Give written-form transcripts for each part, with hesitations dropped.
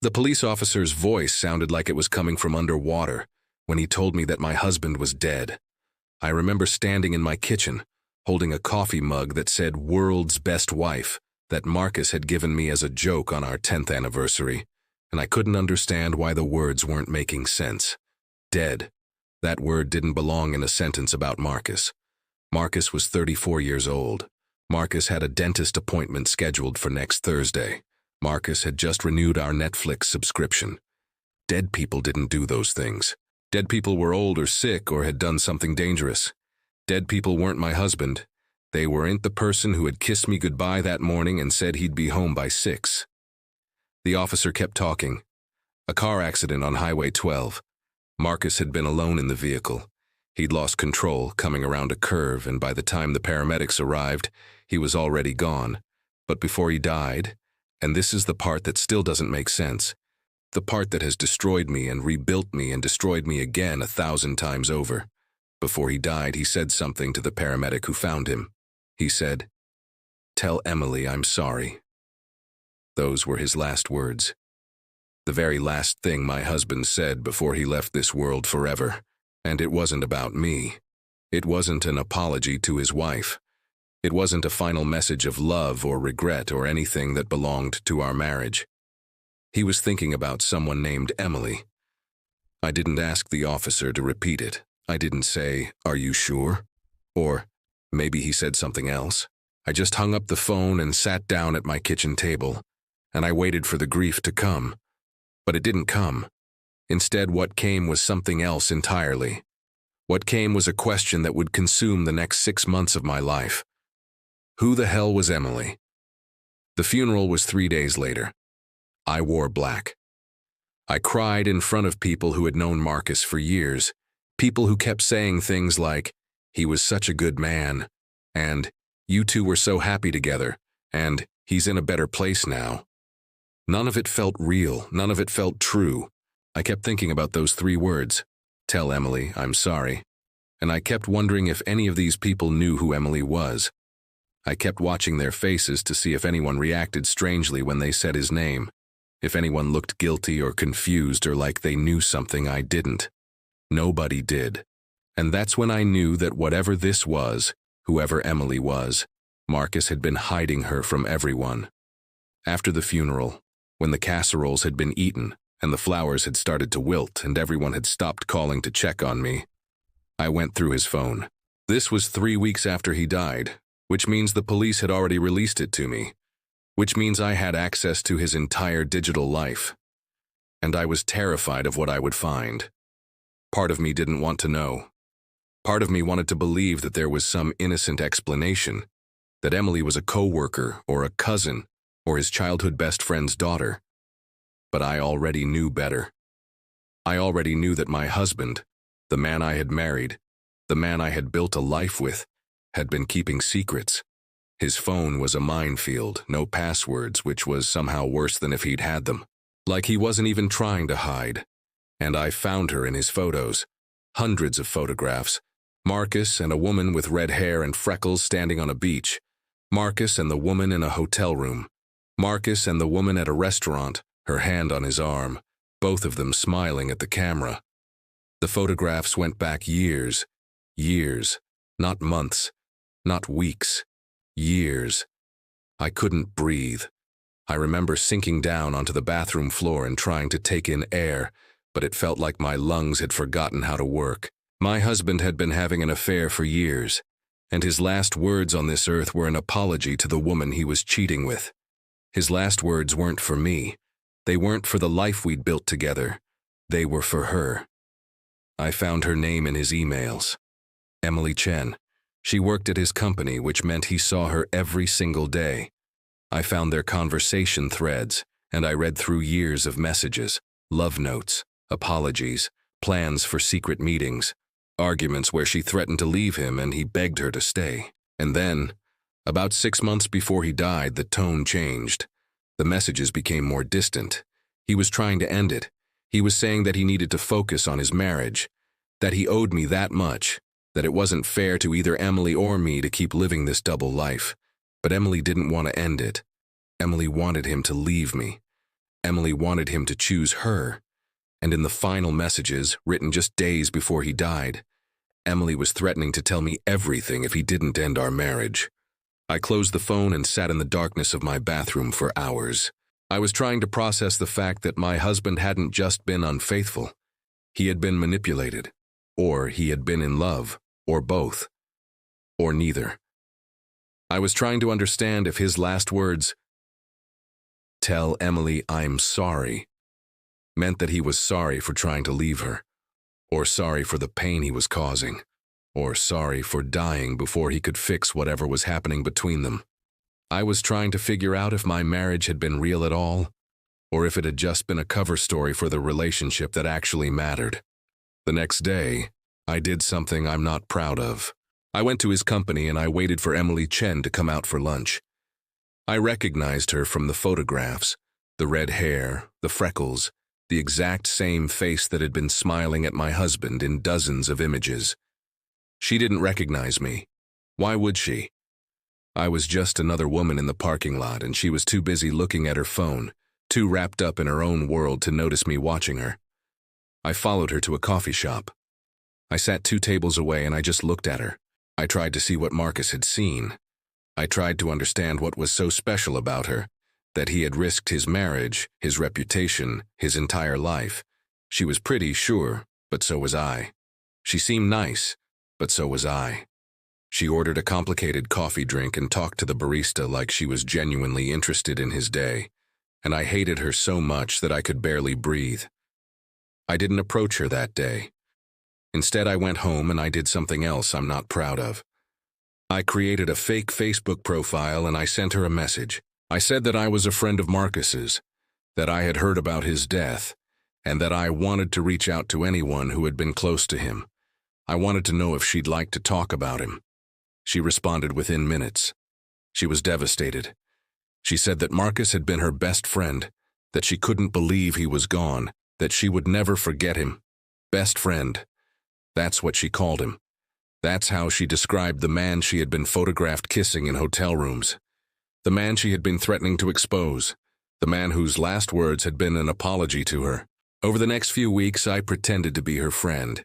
The police officer's voice sounded like it was coming from underwater when he told me that my husband was dead. I remember standing in my kitchen, holding a coffee mug that said "World's Best Wife" that Marcus had given me as a joke on our 10th anniversary, and I couldn't understand why the words weren't making sense. Dead. That word didn't belong in a sentence about Marcus. Marcus was 34 years old. Marcus had a dentist appointment scheduled for next Thursday. Marcus had just renewed our Netflix subscription. Dead people didn't do those things. Dead people were old or sick or had done something dangerous. Dead people weren't my husband. They weren't the person who had kissed me goodbye that morning and said he'd be home by 6. The officer kept talking. A car accident on Highway 12. Marcus had been alone in the vehicle. He'd lost control, coming around a curve, and by the time the paramedics arrived, he was already gone. But before he died, and this is the part that still doesn't make sense, the part that has destroyed me and rebuilt me and destroyed me again 1,000 times over. Before he died, he said something to the paramedic who found him. He said, "Tell Emily I'm sorry." Those were his last words. The very last thing my husband said before he left this world forever. And it wasn't about me. It wasn't an apology to his wife. It wasn't a final message of love or regret or anything that belonged to our marriage. He was thinking about someone named Emily. I didn't ask the officer to repeat it. I didn't say, "Are you sure?" Or maybe he said something else. I just hung up the phone and sat down at my kitchen table, and I waited for the grief to come. But it didn't come. Instead, what came was something else entirely. What came was a question that would consume the next 6 months of my life. Who the hell was Emily? The funeral was 3 days later. I wore black. I cried in front of people who had known Marcus for years, people who kept saying things like, "He was such a good man," and "You two were so happy together," and "He's in a better place now." None of it felt real, none of it felt true. I kept thinking about those 3 words, "Tell Emily I'm sorry," and I kept wondering if any of these people knew who Emily was. I kept watching their faces to see if anyone reacted strangely when they said his name, if anyone looked guilty or confused or like they knew something I didn't. Nobody did. And that's when I knew that whatever this was, whoever Emily was, Marcus had been hiding her from everyone. After the funeral, when the casseroles had been eaten, and the flowers had started to wilt and everyone had stopped calling to check on me, I went through his phone. This was 3 weeks after he died, which means the police had already released it to me, which means I had access to his entire digital life. And I was terrified of what I would find. Part of me didn't want to know. Part of me wanted to believe that there was some innocent explanation, that Emily was a coworker or a cousin or his childhood best friend's daughter. But I already knew better. I already knew that my husband, the man I had married, the man I had built a life with, had been keeping secrets. His phone was a minefield, no passwords, which was somehow worse than if he'd had them. Like he wasn't even trying to hide. And I found her in his photos. Hundreds of photographs. Marcus and a woman with red hair and freckles standing on a beach. Marcus and the woman in a hotel room. Marcus and the woman at a restaurant, her hand on his arm, both of them smiling at the camera. The photographs went back years, not months, not weeks, years. I couldn't breathe. I remember sinking down onto the bathroom floor and trying to take in air, but it felt like my lungs had forgotten how to work. My husband had been having an affair for years, and his last words on this earth were an apology to the woman he was cheating with. His last words weren't for me. They weren't for the life we'd built together. They were for her. I found her name in his emails. Emily Chen. She worked at his company, which meant he saw her every single day. I found their conversation threads, and I read through years of messages, love notes, apologies, plans for secret meetings, arguments where she threatened to leave him and he begged her to stay. And then, about 6 months before he died, the tone changed. The messages became more distant. He was trying to end it. He was saying that he needed to focus on his marriage, that he owed me that much, that it wasn't fair to either Emily or me to keep living this double life. But Emily didn't want to end it. Emily wanted him to leave me. Emily wanted him to choose her, and in the final messages, written just days before he died, Emily was threatening to tell me everything if he didn't end our marriage. I closed the phone and sat in the darkness of my bathroom for hours. I was trying to process the fact that my husband hadn't just been unfaithful. He had been manipulated, or he had been in love, or both, or neither. I was trying to understand if his last words, "Tell Emily I'm sorry," meant that he was sorry for trying to leave her, or sorry for the pain he was causing, or sorry for dying before he could fix whatever was happening between them. I was trying to figure out if my marriage had been real at all, or if it had just been a cover story for the relationship that actually mattered. The next day, I did something I'm not proud of. I went to his company and I waited for Emily Chen to come out for lunch. I recognized her from the photographs, the red hair, the freckles, the exact same face that had been smiling at my husband in dozens of images. She didn't recognize me. Why would she? I was just another woman in the parking lot, and she was too busy looking at her phone, too wrapped up in her own world to notice me watching her. I followed her to a coffee shop. I sat 2 tables away and I just looked at her. I tried to see what Marcus had seen. I tried to understand what was so special about her, that he had risked his marriage, his reputation, his entire life. She was pretty, sure, but so was I. She seemed nice, but so was I. She ordered a complicated coffee drink and talked to the barista like she was genuinely interested in his day, and I hated her so much that I could barely breathe. I didn't approach her that day. Instead, I went home and I did something else I'm not proud of. I created a fake Facebook profile and I sent her a message. I said that I was a friend of Marcus's, that I had heard about his death, and that I wanted to reach out to anyone who had been close to him. I wanted to know if she'd like to talk about him. She responded within minutes. She was devastated. She said that Marcus had been her best friend, that she couldn't believe he was gone, that she would never forget him. Best friend. That's what she called him. That's how she described the man she had been photographed kissing in hotel rooms. The man she had been threatening to expose. The man whose last words had been an apology to her. Over the next few weeks, I pretended to be her friend.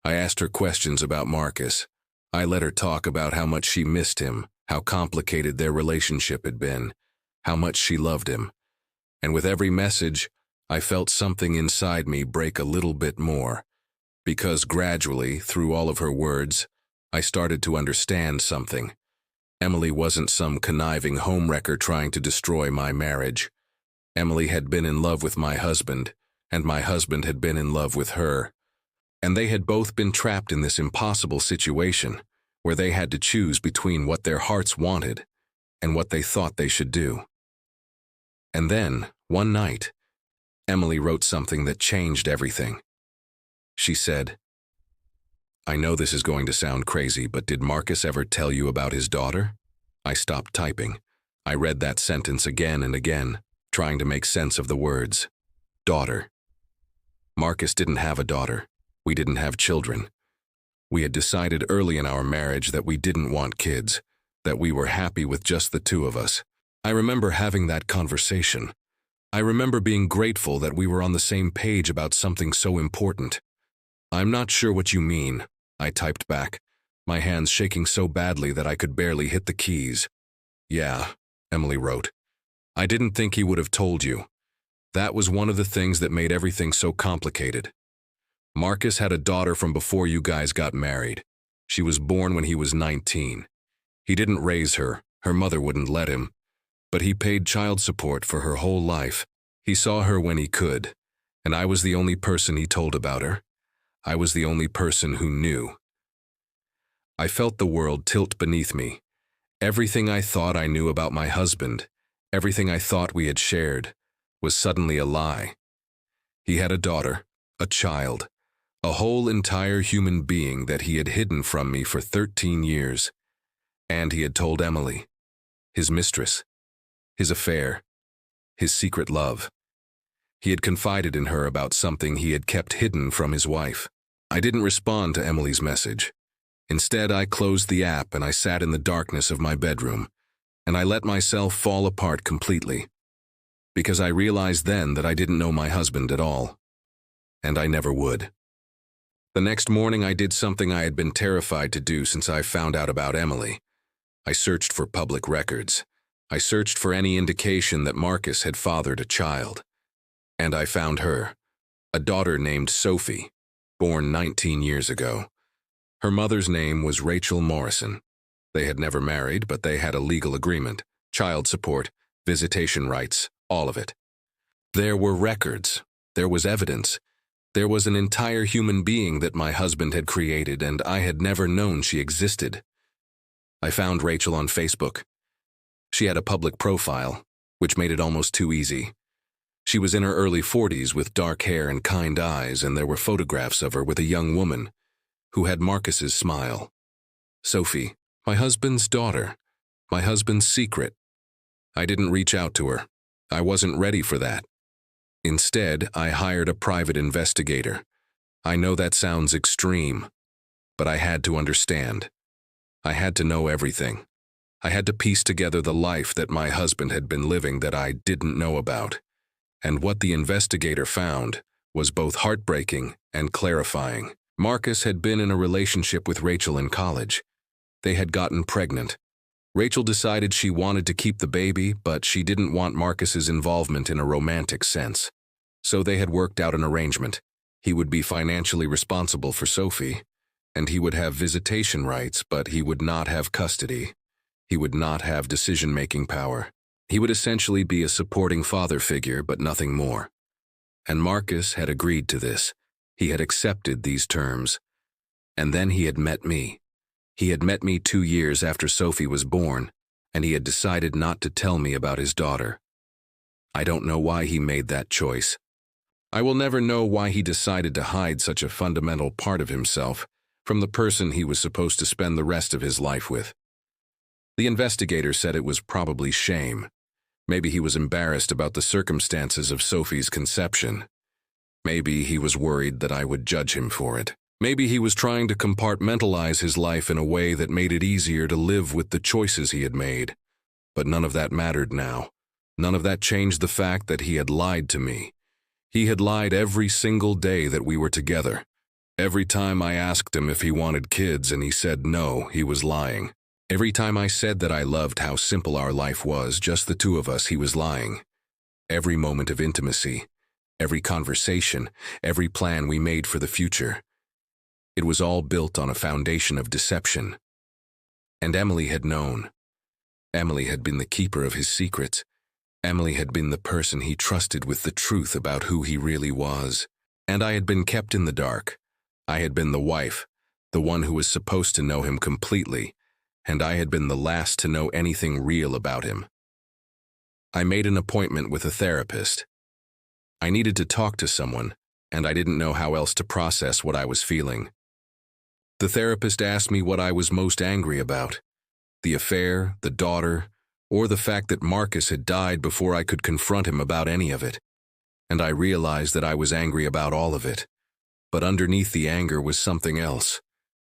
I asked her questions about Marcus. I let her talk about how much she missed him, how complicated their relationship had been, how much she loved him. And with every message, I felt something inside me break a little bit more, because gradually, through all of her words, I started to understand something. Emily wasn't some conniving homewrecker trying to destroy my marriage. Emily had been in love with my husband, and my husband had been in love with her. And they had both been trapped in this impossible situation, where they had to choose between what their hearts wanted and what they thought they should do. And then, one night, Emily wrote something that changed everything. She said, "I know this is going to sound crazy, but did Marcus ever tell you about his daughter?" I stopped typing. I read that sentence again and again, trying to make sense of the words. Daughter. Marcus didn't have a daughter. We didn't have children. We had decided early in our marriage that we didn't want kids, that we were happy with just the 2 of us. I remember having that conversation. I remember being grateful that we were on the same page about something so important. "I'm not sure what you mean," I typed back, my hands shaking so badly that I could barely hit the keys. "Yeah," Emily wrote. "I didn't think he would have told you. That was one of the things that made everything so complicated. Marcus had a daughter from before you guys got married. She was born when he was 19. He didn't raise her, her mother wouldn't let him, but he paid child support for her whole life. He saw her when he could, and I was the only person he told about her. I was the only person who knew." I felt the world tilt beneath me. Everything I thought I knew about my husband, everything I thought we had shared, was suddenly a lie. He had a daughter, a child, a whole entire human being that he had hidden from me for 13 years. And he had told Emily, his mistress, his affair, his secret love. He had confided in her about something he had kept hidden from his wife. I didn't respond to Emily's message. Instead, I closed the app and I sat in the darkness of my bedroom, and I let myself fall apart completely. because I realized then that I didn't know my husband at all, and I never would. The next morning I did something I had been terrified to do since I found out about Emily. I searched for public records. I searched for any indication that Marcus had fathered a child. And I found her, a daughter named Sophie, born 19 years ago. Her mother's name was Rachel Morrison. They had never married, but they had a legal agreement, child support, visitation rights, all of it. There were records. There was evidence. There was an entire human being that my husband had created, and I had never known she existed. I found Rachel on Facebook. She had a public profile, which made it almost too easy. She was in her early 40s with dark hair and kind eyes, and there were photographs of her with a young woman who had Marcus's smile. Sophie, my husband's daughter, my husband's secret. I didn't reach out to her. I wasn't ready for that. Instead, I hired a private investigator. I know that sounds extreme, but I had to understand. I had to know everything. I had to piece together the life that my husband had been living that I didn't know about. And what the investigator found was both heartbreaking and clarifying. Marcus had been in a relationship with Rachel in college. They had gotten pregnant. Rachel decided she wanted to keep the baby, but she didn't want Marcus's involvement in a romantic sense. So they had worked out an arrangement. He would be financially responsible for Sophie, and he would have visitation rights, but he would not have custody. He would not have decision-making power. He would essentially be a supporting father figure, but nothing more. And Marcus had agreed to this. He had accepted these terms. And then he had met me. He had met me 2 years after Sophie was born, and he had decided not to tell me about his daughter. I don't know why he made that choice. I will never know why he decided to hide such a fundamental part of himself from the person he was supposed to spend the rest of his life with. The investigator said it was probably shame. Maybe he was embarrassed about the circumstances of Sophie's conception. Maybe he was worried that I would judge him for it. Maybe he was trying to compartmentalize his life in a way that made it easier to live with the choices he had made. But none of that mattered now. None of that changed the fact that he had lied to me. He had lied every single day that we were together. Every time I asked him if he wanted kids and he said no, he was lying. Every time I said that I loved how simple our life was, just the two of us, he was lying. Every moment of intimacy, every conversation, every plan we made for the future. It was all built on a foundation of deception. And Emily had known. Emily had been the keeper of his secrets. Emily had been the person he trusted with the truth about who he really was. And I had been kept in the dark. I had been the wife, the one who was supposed to know him completely, and I had been the last to know anything real about him. I made an appointment with a therapist. I needed to talk to someone, and I didn't know how else to process what I was feeling. The therapist asked me what I was most angry about: the affair, the daughter, or the fact that Marcus had died before I could confront him about any of it. And I realized that I was angry about all of it. But underneath the anger was something else.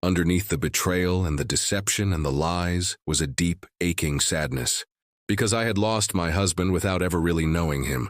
Underneath the betrayal and the deception and the lies was a deep, aching sadness. Because I had lost my husband without ever really knowing him.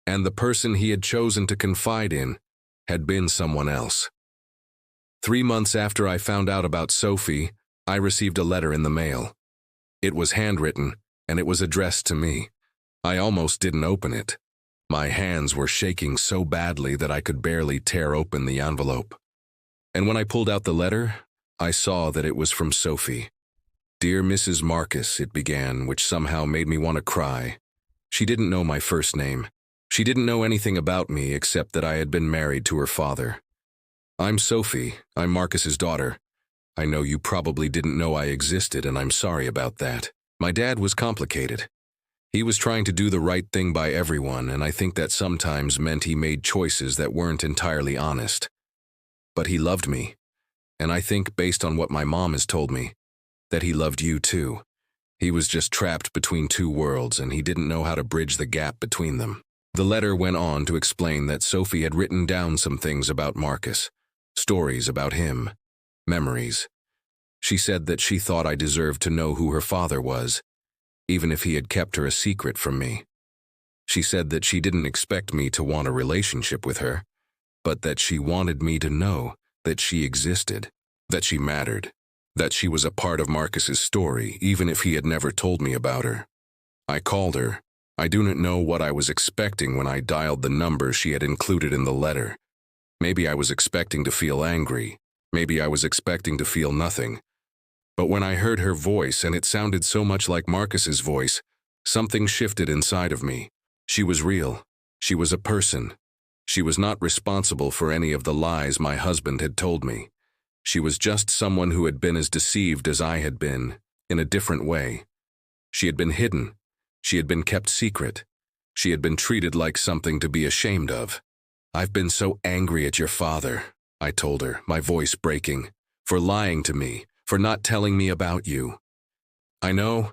And the person he had chosen to confide in had been someone else. 3 months after I found out about Sophie, I received a letter in the mail. It was handwritten, and it was addressed to me. I almost didn't open it. My hands were shaking so badly that I could barely tear open the envelope. And when I pulled out the letter, I saw that it was from Sophie. "Dear Mrs. Marcus," it began, which somehow made me want to cry. She didn't know my first name. She didn't know anything about me except that I had been married to her father. "I'm Sophie. I'm Marcus's daughter. I know you probably didn't know I existed, and I'm sorry about that. My dad was complicated. He was trying to do the right thing by everyone, and I think that sometimes meant he made choices that weren't entirely honest. But he loved me, and I think, based on what my mom has told me, that he loved you too. He was just trapped between two worlds, and he didn't know how to bridge the gap between them." The letter went on to explain that Sophie had written down some things about Marcus, stories about him, memories. She said that she thought I deserved to know who her father was, even if he had kept her a secret from me. She said that she didn't expect me to want a relationship with her, but that she wanted me to know that she existed, that she mattered, that she was a part of Marcus's story, even if he had never told me about her. I called her. I do not know what I was expecting when I dialed the number she had included in the letter. Maybe I was expecting to feel angry. Maybe I was expecting to feel nothing. But when I heard her voice, and it sounded so much like Marcus's voice, something shifted inside of me. She was real. She was a person. She was not responsible for any of the lies my husband had told me. She was just someone who had been as deceived as I had been, in a different way. She had been hidden. She had been kept secret. She had been treated like something to be ashamed of. "I've been so angry at your father," I told her, my voice breaking, "for lying to me, for not telling me about you." "I know,"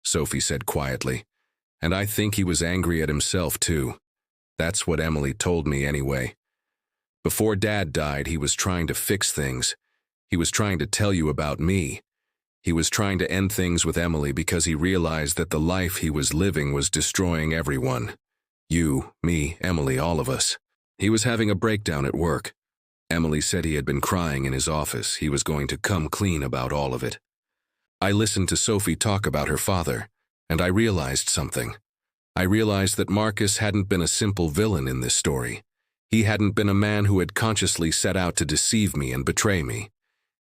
Sophie said quietly, "and I think he was angry at himself too. That's what Emily told me anyway. Before Dad died, he was trying to fix things. He was trying to tell you about me. He was trying to end things with Emily because he realized that the life he was living was destroying everyone. You, me, Emily, all of us. He was having a breakdown at work. Emily said he had been crying in his office. He was going to come clean about all of it." I listened to Sophie talk about her father, and I realized something. I realized that Marcus hadn't been a simple villain in this story. He hadn't been a man who had consciously set out to deceive me and betray me.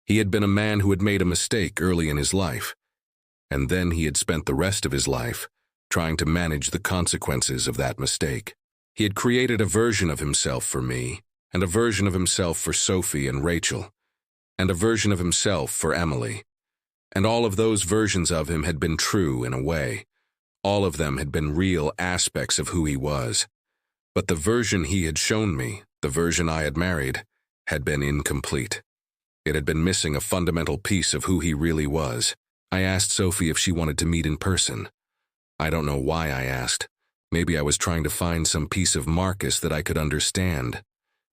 He had been a man who had made a mistake early in his life, and then he had spent the rest of his life trying to manage the consequences of that mistake. He had created a version of himself for me, and a version of himself for Sophie and Rachel, and a version of himself for Emily. And all of those versions of him had been true in a way. All of them had been real aspects of who he was. But the version he had shown me, the version I had married, had been incomplete. It had been missing a fundamental piece of who he really was. I asked Sophie if she wanted to meet in person. I don't know why I asked. Maybe I was trying to find some piece of Marcus that I could understand.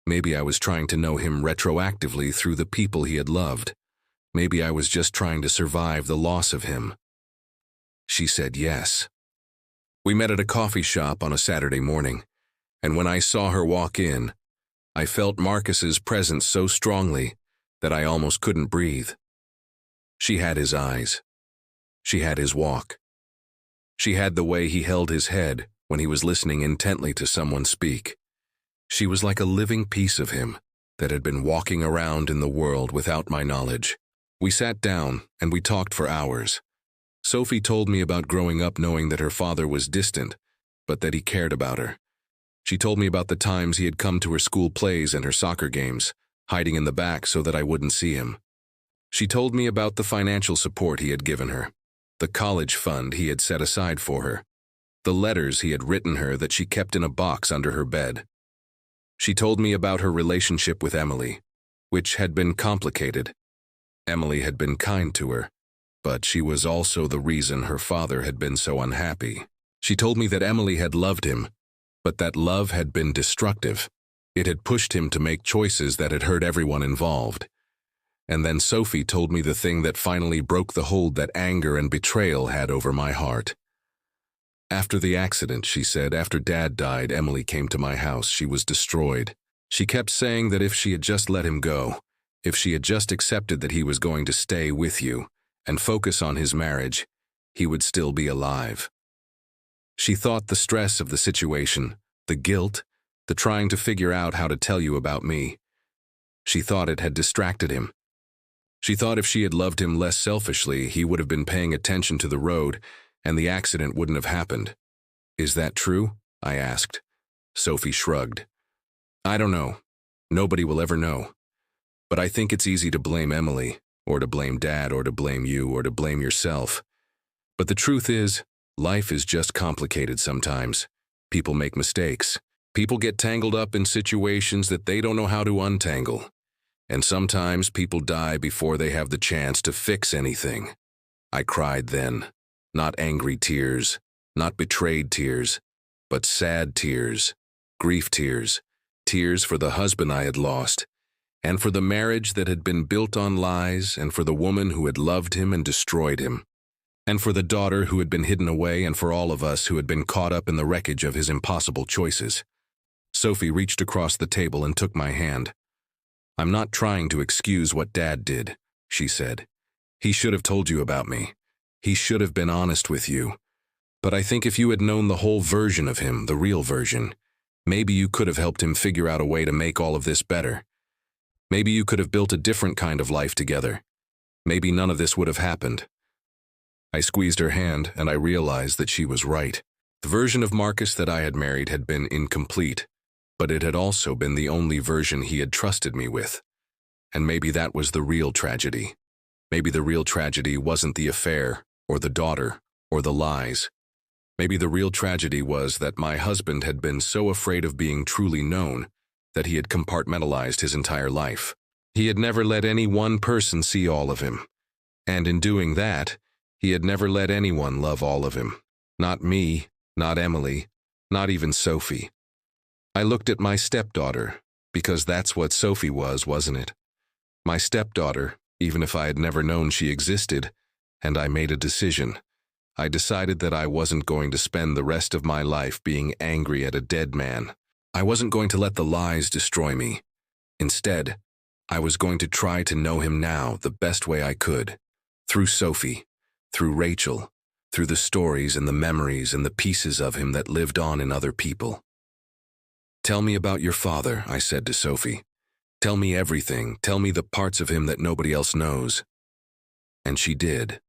Maybe I was trying to know him retroactively through the people he had loved. Maybe I was just trying to survive the loss of him. She said yes. We met at a coffee shop on a Saturday morning, and when I saw her walk in, I felt Marcus's presence so strongly that I almost couldn't breathe. She had his eyes. She had his walk. She had the way he held his head when he was listening intently to someone speak. She was like a living piece of him that had been walking around in the world without my knowledge. We sat down and we talked for hours. Sophie told me about growing up knowing that her father was distant, but that he cared about her. She told me about the times he had come to her school plays and her soccer games, hiding in the back so that I wouldn't see him. She told me about the financial support he had given her, the college fund he had set aside for her, the letters he had written her that she kept in a box under her bed. She told me about her relationship with Emily, which had been complicated. Emily had been kind to her, but she was also the reason her father had been so unhappy. She told me that Emily had loved him, but that love had been destructive. It had pushed him to make choices that had hurt everyone involved. And then Sophie told me the thing that finally broke the hold that anger and betrayal had over my heart. After the accident, she said, after Dad died, Emily came to my house. She was destroyed. She kept saying that if she had just let him go, if she had just accepted that he was going to stay with you and focus on his marriage, he would still be alive. She thought the stress of the situation, the guilt, the trying to figure out how to tell you about me, she thought it had distracted him. She thought if she had loved him less selfishly, he would have been paying attention to the road and the accident wouldn't have happened. "Is that true?" I asked. Sophie shrugged. "I don't know. Nobody will ever know. But I think it's easy to blame Emily, or to blame Dad, or to blame you, or to blame yourself. But the truth is, life is just complicated sometimes. People make mistakes. People get tangled up in situations that they don't know how to untangle. And sometimes people die before they have the chance to fix anything." I cried then. Not angry tears, not betrayed tears, but sad tears, grief tears, tears for the husband I had lost, and for the marriage that had been built on lies, and for the woman who had loved him and destroyed him. And for the daughter who had been hidden away, and for all of us who had been caught up in the wreckage of his impossible choices. Sophie reached across the table and took my hand. "I'm not trying to excuse what Dad did," she said. "He should have told you about me. He should have been honest with you. But I think if you had known the whole version of him, the real version, maybe you could have helped him figure out a way to make all of this better. Maybe you could have built a different kind of life together. Maybe none of this would have happened." I squeezed her hand, and I realized that she was right. The version of Marcus that I had married had been incomplete, but it had also been the only version he had trusted me with. And maybe that was the real tragedy. Maybe the real tragedy wasn't the affair, or the daughter, or the lies. Maybe the real tragedy was that my husband had been so afraid of being truly known that he had compartmentalized his entire life. He had never let any one person see all of him. And in doing that, he had never let anyone love all of him. Not me, not Emily, not even Sophie. I looked at my stepdaughter, because that's what Sophie was, wasn't it? My stepdaughter, even if I had never known she existed, and I made a decision. I decided that I wasn't going to spend the rest of my life being angry at a dead man. I wasn't going to let the lies destroy me. Instead, I was going to try to know him now the best way I could, through Sophie, through Rachel, through the stories and the memories and the pieces of him that lived on in other people. "Tell me about your father," I said to Sophie. "Tell me everything. Tell me the parts of him that nobody else knows." And she did.